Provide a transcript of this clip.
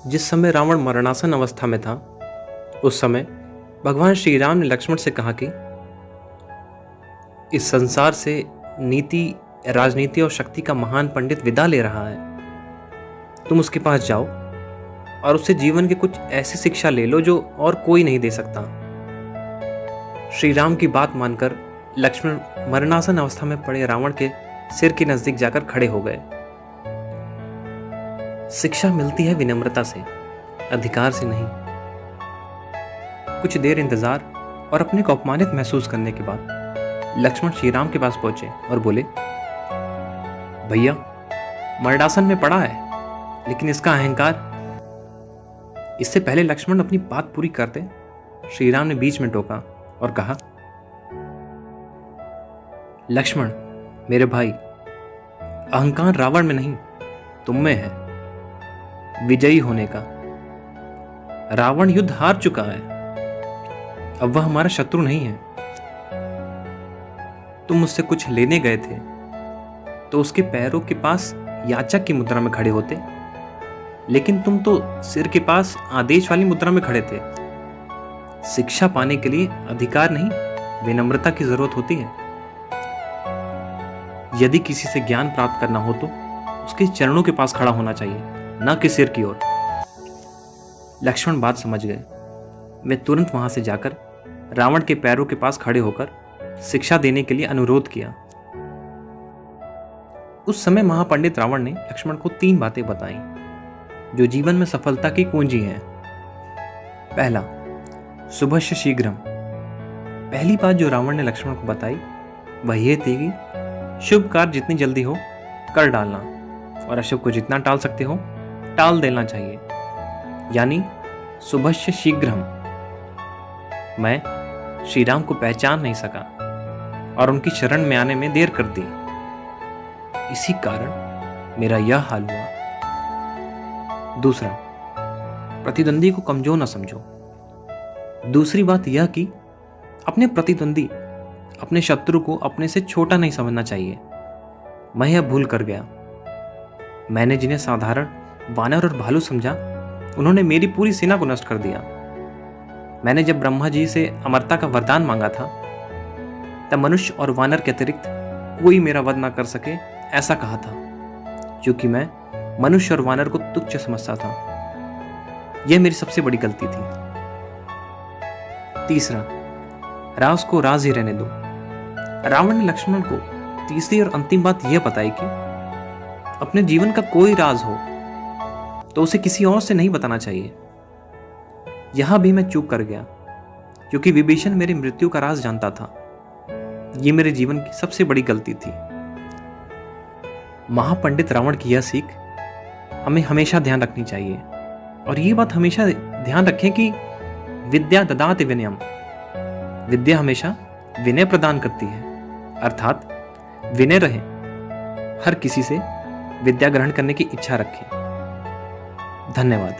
जिस समय रावण मरणासन अवस्था में था, उस समय भगवान श्री राम ने लक्ष्मण से कहा कि इस संसार से नीति, राजनीति और शक्ति का महान पंडित विदा ले रहा है। तुम उसके पास जाओ और उससे जीवन की कुछ ऐसी शिक्षा ले लो जो और कोई नहीं दे सकता। श्री राम की बात मानकर लक्ष्मण मरणासन अवस्था में पड़े रावण के सिर के नजदीक जाकर खड़े हो गए। शिक्षा मिलती है विनम्रता से, अधिकार से नहीं। कुछ देर इंतजार और अपने को अपमानित महसूस करने के बाद लक्ष्मण श्री राम के पास पहुंचे और बोले, भैया, मरणासन में पड़ा है, लेकिन इसका अहंकार। इससे पहले लक्ष्मण अपनी बात पूरी करते श्री राम ने बीच में टोका और कहा, लक्ष्मण मेरे भाई, अहंकार रावण में नहीं तुम में है, विजयी होने का। रावण युद्ध हार चुका है, अब वह हमारा शत्रु नहीं है। तुम मुझसे कुछ लेने गए थे तो उसके पैरों के पास याचक की मुद्रा में खड़े होते, लेकिन तुम तो सिर के पास आदेश वाली मुद्रा में खड़े थे। शिक्षा पाने के लिए अधिकार नहीं, विनम्रता की जरूरत होती है। यदि किसी से ज्ञान प्राप्त करना हो तो उसके चरणों के पास खड़ा होना चाहिए, न कि सिर की ओर। लक्ष्मण बात समझ गए। वे तुरंत वहां से जाकर रावण के पैरों के पास खड़े होकर शिक्षा देने के लिए अनुरोध किया। उस समय महापंडित रावण ने लक्ष्मण को 3 बातें बताई जो जीवन में सफलता की कुंजी हैं। पहला, शुभस्य शीघ्रम। पहली बात जो रावण ने लक्ष्मण को बताई वह यह थी कि शुभ कार्य जितनी जल्दी हो कर डालना और अशुभ को जितना टाल सकते हो टाल देना चाहिए, यानी शुभस्य शीघ्रम। मैं श्री राम को पहचान नहीं सका और उनकी शरण में आने में देर कर दी, इसी कारण मेरा यह हाल हुआ। दूसरा, प्रतिद्वंदी को कमजोर न समझो। दूसरी बात यह कि अपने प्रतिद्वंदी, अपने शत्रु को अपने से छोटा नहीं समझना चाहिए। मैं यह भूल कर गया। मैंने जिन्हें साधारण वानर और भालू समझा, उन्होंने मेरी पूरी सेना को नष्ट कर दिया। मैंने जब ब्रह्मा जी से अमरता का वरदान मांगा था, तब मनुष्य और वानर के अतिरिक्त कोई मेरा वध ना कर सके ऐसा कहा था, क्योंकि मैं मनुष्य और वानर को तुच्छ समझता था। यह मेरी सबसे बड़ी गलती थी। तीसरा, राज को राज ही रहने दो। रावण ने लक्ष्मण को तीसरी और अंतिम बात यह बताई कि अपने जीवन का कोई राज हो तो उसे किसी और से नहीं बताना चाहिए। यहां भी मैं चूक कर गया, क्योंकि विभीषण मेरी मृत्यु का राज जानता था। यह मेरे जीवन की सबसे बड़ी गलती थी। महापंडित रावण की यह सीख हमें हमेशा ध्यान रखनी चाहिए, और ये बात हमेशा ध्यान रखें कि विद्या ददाति विनयम। विद्या हमेशा विनय प्रदान करती है, अर्थात विनय रहें, हर किसी से विद्या ग्रहण करने की इच्छा रखें। धन्यवाद।